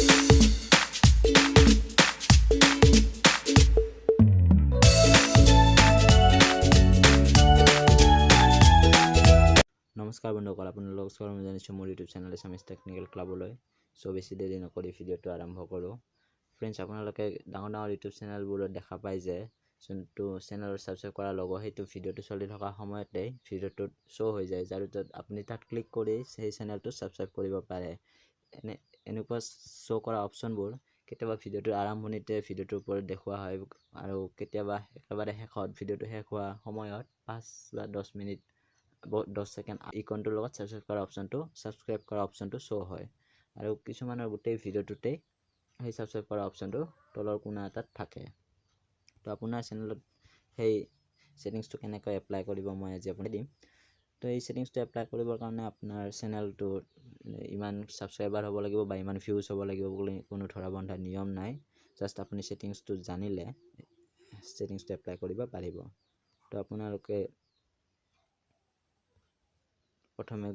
নমস্কাৰ বন্ধুসকল, আপোনালোকক স্বাগতম জনাইছোঁ মোৰ ইউটিউব চেনেল এছামিজ টেকনিকেল ক্লাবলৈ। চ' বেছি দেৰি নকৰি ভিডিঅ'টো আৰম্ভ কৰোঁ। ফ্ৰেণ্ডছ, আপোনালোকে ডাঙৰ ইউটিউব চেনেলবোৰত দেখা পায় যে যোনটো চেনেলৰ ছাবস্ক্ৰাইব কৰা লগ সেইটো ভিডিঅ'টো চলি থকা সময়তেই ভিডিঅ'টোত শ্ব' হৈ যায়, যাৰ ভিতৰত আপুনি তাত ক্লিক কৰি সেই চেনেলটো ছাবস্ক্ৰাইব কৰিব পাৰে। এনেকুৱা শ্ব' কৰা অপশ্যনবোৰ কেতিয়াবা ভিডিঅ'টোৰ আৰম্ভণিতে ভিডিঅ'টোৰ ওপৰত দেখুওৱা হয়, আৰু কেতিয়াবা একেবাৰে শেষত ভিডিঅ'টো শেষ হোৱা সময়ত 5 বা 10 মিনিট 10 ছেকেণ্ড ইকনটোৰ লগত ছাবস্ক্ৰাইব কৰা অপশ্যনটো শ্ব' হয়। আৰু কিছুমানৰ গোটেই ভিডিঅ'টোতেই সেই ছাবস্ক্ৰাইব কৰা অপশ্যনটো তলৰ কোণা এটাত থাকে। তো আপোনাৰ চেনেলত সেই ছেটিংছটো কেনেকৈ এপ্লাই কৰিব মই আজি আপোনাক দিম। তো এই ছেটিংছটো এপ্লাই কৰিবৰ কাৰণে আপোনাৰ চেনেলটো ইমান ছাবস্ক্ৰাইবাৰ হ'ব লাগিব বা ইমান ভিউজ হ'ব লাগিব বুলি কোনো ধৰা বন্ধা নিয়ম নাই। জাষ্ট আপুনি ছেটিংছটো জানিলে ছেটিংছটো এপ্লাই কৰিব পাৰিব। তো আপোনালোকে প্ৰথমে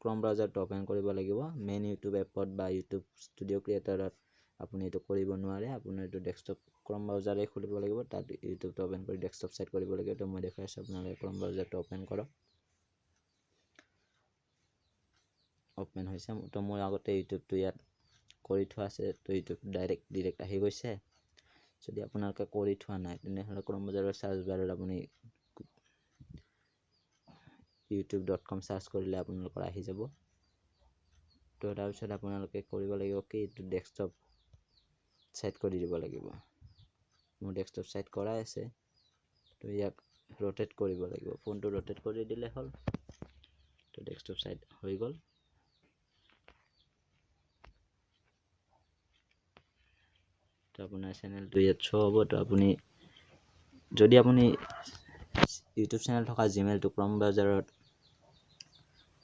ক্ৰম ব্ৰাউজাৰটো অপেন কৰিব লাগিব। মেইন ইউটিউব এপত বা ইউটিউব ষ্টুডিঅ' ক্ৰিয়েটাৰত আপুনি এইটো কৰিব নোৱাৰে। আপোনাৰ এইটো ডেস্কটপ ক্ৰম ব্ৰাউজাৰেই খুলিব লাগিব, তাত ইউটিউবটো অপেন কৰি ডেস্কটপ ছেট কৰিব লাগিব। তো মই দেখাই আছোঁ, আপোনালোকে ক্ৰম ব্ৰাউজাৰটো অপেন কৰক। অপেন হৈছে। তো মোৰ আগতে ইউটিউবটো ইয়াত কৰি থোৱা আছে, তো ইউটিউব ডাইৰেক্ট আহি গৈছে। যদি আপোনালোকে কৰি থোৱা নাই তেনেহ'লে ক্ৰম ব্ৰাউজাৰৰ চাৰ্চ বাৰত আপুনি youtube.com চাৰ্চ কৰিলে আপোনালোকৰ আহি যাব। তো তাৰপিছত আপোনালোকে কৰিব লাগিব কি, এইটো ডেস্কটপ ছেট কৰি দিব লাগিব। মোৰ ডেস্কটপ ছেট কৰাই আছে, তো ইয়াক ৰোটেট কৰিব লাগিব। ফোনটো ৰোটেট কৰি দিলে হ'ল। তো ডেস্কটপ ছেট হৈ গ'ল। তো আপোনাৰ চেনেলটো ইয়াত শ্ব' হ'ব। তো যদি আপুনি ইউটিউব চেনেল থকা জিমেইলটো ক্ৰম ব্ৰাউজাৰত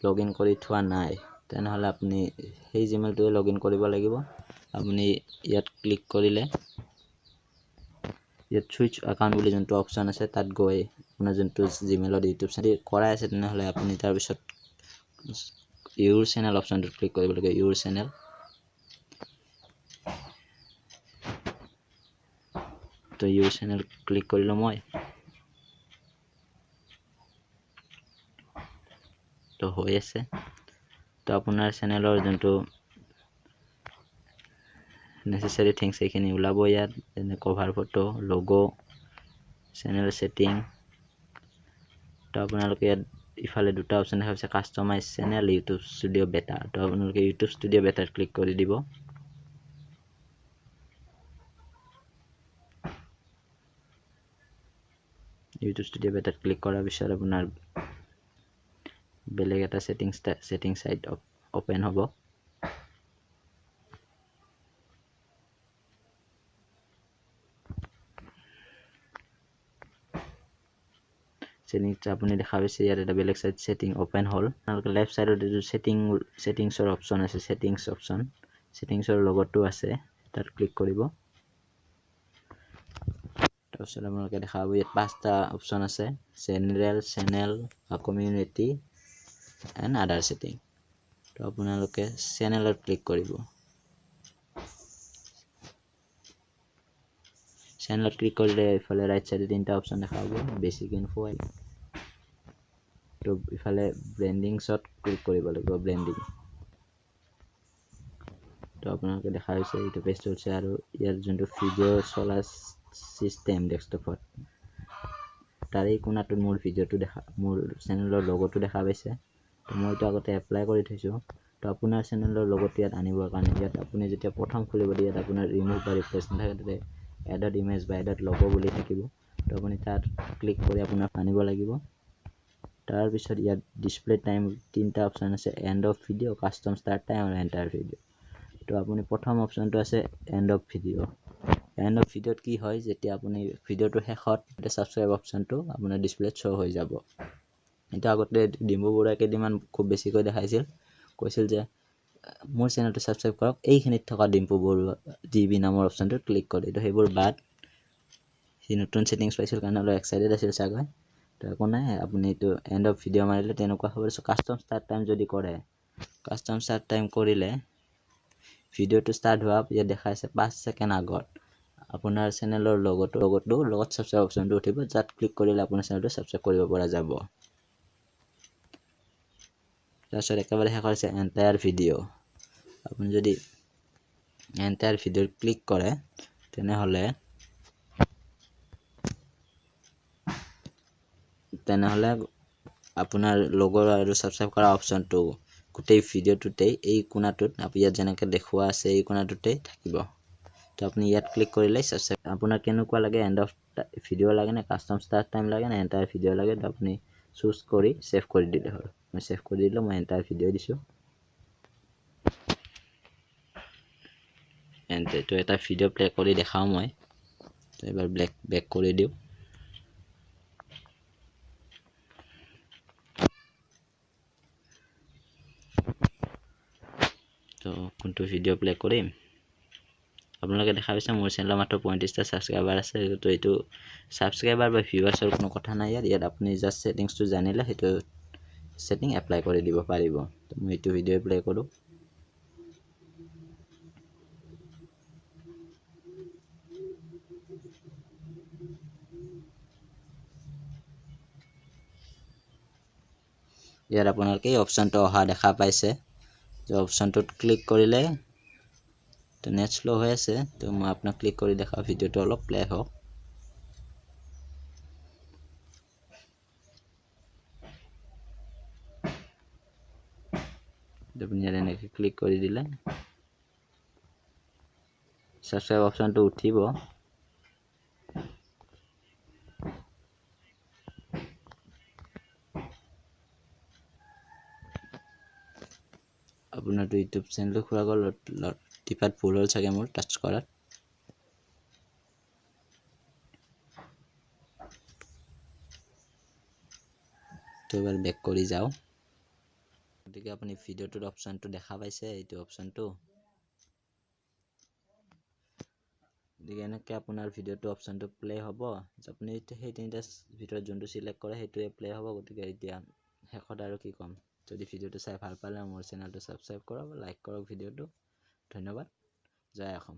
লগ ইন কৰি থোৱা নাই, তেনেহ'লে আপুনি সেই জিমেইলটোৱে লগ ইন কৰিব লাগিব। আপুনি ইয়াত ক্লিক কৰিলে ইয়াত ছুইচ একাউণ্ট বুলি যোনটো অপশ্যন আছে তাত গৈ আপোনাৰ যোনটো জিমেইলত ইউটিউব চেনেল কৰাই আছে তেনেহ'লে আপুনি তাৰপিছত ইউৰ চেনেল অপশ্যনটোত ক্লিক কৰিব লাগিব। ইউৰ চেনেল, তো ইউৰ চেনেল ক্লিক কৰিলোঁ মই। তো হৈ আছে। তো আপোনাৰ চেনেলৰ যোনটো নেচেচাৰী থিংছ সেইখিনি ওলাব ইয়াত, যেনে কভাৰ ফটো, লগো, চেনেল ছেটিং। তো আপোনালোকে ইয়াত ইফালে দুটা অপশ্যন দেখা পাইছে, কাষ্টমাইজ চেনেল, ইউটিউব ষ্টুডিঅ' বেটা। তো আপোনালোকে ইউটিউব ষ্টুডিঅ' বেটাত ক্লিক কৰি দিব। ইউটিউব ষ্টুডিঅ' বেটাত ক্লিক কৰাৰ পিছত আপোনাৰ বেলেগ এটা ছেটিং চাইট অপেন হ'ব। ছেটিংছটো আপুনি দেখা পাইছে ইয়াত এটা বেলেগ চাইড ছেটিং অপেন হ'ল। আপোনালোকে লেফ্ট ছাইডত এইটো ছেটিংছৰ অপশ্যন আছে, ছেটিংছৰ লগতো আছে, তাত ক্লিক কৰিব। তাৰপিছত আপোনালোকে দেখা পাব ইয়াত 5টা অপশ্যন আছে, general, channel, community and other setting. তো আপোনালোকে চেনেলত ক্লিক কৰিব। চেনেলত ক্লিক কৰিলে ইফালে ৰাইট চাইডে 3টা অপশ্যন দেখা পাব, বেছিক ইনফো। তো ইফালে ব্ৰেণ্ডিংছত ক্লিক কৰিব লাগিব, ব্ৰেণ্ডিং। তো আপোনালোকে দেখা হৈছে এইটো পেজটো হৈছে, আৰু ইয়াৰ যোনটো ভিডিঅ' চলা ছিষ্টেম ডেস্কটপত তাৰে কোণাটোত মোৰ চেনেলৰ লগতো দেখা পাইছে। তো মই এইটো আগতে এপ্লাই কৰি থৈছোঁ। তো আপোনাৰ চেনেলৰ লগতো ইয়াত আনিবৰ কাৰণে ইয়াত আপুনি যেতিয়া প্ৰথম খুলিব দিয়ে, ইয়াত আপোনাৰ ৰিমুভ বা ৰিপ্লেচ নাথাকে, তাতে এডত ইমেজ বা এডত লগো বুলি থাকিব। তো আপুনি তাত ক্লিক কৰি আপোনাৰ আনিব লাগিব। তাৰপিছত ইয়াত ডিছপ্লে টাইম 3টা অপশ্যন আছে, and of video', custom start time আৰু এণ্টাৰ ভিডিঅ'। তো আপুনি প্ৰথম অপশ্যনটো আছে and of video'. And of ভিডিঅ'ত কি হয়, যেতিয়া আপুনি ভিডিঅ'টোৰ শেষত ছাবস্ক্ৰাইব অপশ্যনটো আপোনাৰ ডিছপ্লেত শ্ব' হৈ যাব। এইটো আগতে ডিম্পু বৰুৱাই কেইদিনমান খুব বেছিকৈ দেখাইছিল, কৈছিল যে মোৰ চেনেলটো ছাবস্ক্ৰাইব কৰক, এইখিনিত থকা ডিম্পু বৰুৱা টিভি নামৰ অপশ্যনটোত ক্লিক কৰি। তো সেইবোৰ বাদ, সি নতুন ছেটিংছ পাইছিল কাৰণে অলপ এক্সাইটেড আছিল চাগৈ। তো একো নাই, আপুনি এইটো এণ্ড অফ ভিডিঅ' মাৰিলে তেনেকুৱা হ'ব। কাষ্টম ষ্টাৰ্ট টাইম যদি কৰে, কাষ্টম ষ্টাৰ্ট টাইম কৰিলে ভিডিঅ'টো ষ্টাৰ্ট হোৱাৰ ইয়াত দেখাইছে 5 ছেকেণ্ড আগত আপোনাৰ চেনেলৰ লগতো লগত সাবস্ক্ৰাইব অপশ্যনটো উঠিব যাত ক্লিক কৰিলে আপোনাৰ চেনেলটো সাবস্ক্ৰাইব কৰিব পৰা যাব তাৰপিছত একেবাৰে শেষত আছে এন্টায়াৰ ভিডিঅ' আপুনি যদি এন্টায়াৰ ভিডিঅ'ত ক্লিক কৰে তেনেহলে আপোনাৰ লগৰ আৰু সাবস্ক্ৰাইব কৰা অপশ্যনটো গোটেই ভিডিঅ'টোতেই এই কোণাটোত ইয়াত যেনেকৈ দেখুৱা আছে এই কোণাটোতেই থাকিব তো আপুনি ইয়াত ক্লিক কৰিলে সাবস্ক্ৰাইব আপোনাৰ কেনেকুৱা লাগে এণ্ড অফ ভিডিঅ' লাগে নে কাষ্টম ষ্টাৰ্ট টাইম লাগে নে এণ্টায়াৰ ভিডিঅ' লাগে তো আপুনি চুজ কৰি সেভ কৰি দিলে হ'ল মই সেভ কৰি দিলোঁ মই এণ্টায়াৰ ভিডিঅ' দিছোঁ তো এটা ভিডিঅ' প্লে কৰি দেখাওঁ মই তো এবাৰ বেক কৰি দিওঁ তো কোনটো ভিডিঅ' প্লে কৰিম আপোনালোকে দেখা পাইছে মোৰ চেনেলৰ মাত্ৰ 35টা সাবস্ক্ৰাইবাৰ আছে তো এইটো সাবস্ক্ৰাইবাৰ বা ভিউৱাৰ্ছৰ কোনো কথা নাই ইয়াত আপুনি জাষ্ট সেটিংছটো জানিলে সেইটো সেটিং এপ্লাই কৰি দিব পাৰিব তো মই এইটো ভিডিঅ' প্লে কৰোঁ ইয়াত আপোনালোকে এই অপশ্যনটো অহা দেখা পাইছে যে অপশ্যনটোত ক্লিক কৰিলে তো নেট স্লো হৈ আছে তো মই আপোনাক ক্লিক কৰি দেখাওঁ ভিডিঅ'টো অলপ প্লে হওক আপুনি ইয়াত এনেকৈ ক্লিক কৰি দিলে সাবস্ক্ৰাইব অপশ্যনটো উঠিব আপোনাৰটো ইউটিউব চেনেলটো খোলা গ'ল টিপাত ভুল হ'ল চাগে মোৰ টাচ কৰাত তো এবাৰ বেক কৰি যাওঁ গতিকে আপুনি ভিডিঅ'টোৰ অপশ্যনটো দেখা পাইছে এইটো অপশ্যনটো গতিকে এনেকৈ আপোনাৰ ভিডিঅ'টো অপশ্যনটো প্লে হ'ব আপুনি সেই তিনিটা ভিতৰত যোনটো চিলেক্ট কৰে সেইটোৱে প্লে হ'ব গতিকে এতিয়া শেষত আৰু কি ক'ম যদি ভিডিঅ'টো চাই ভাল পালে মোৰ চেনেলটো সাবস্ক্ৰাইব কৰক লাইক কৰক ভিডিঅ'টো ধন্যবাদ জয় অসম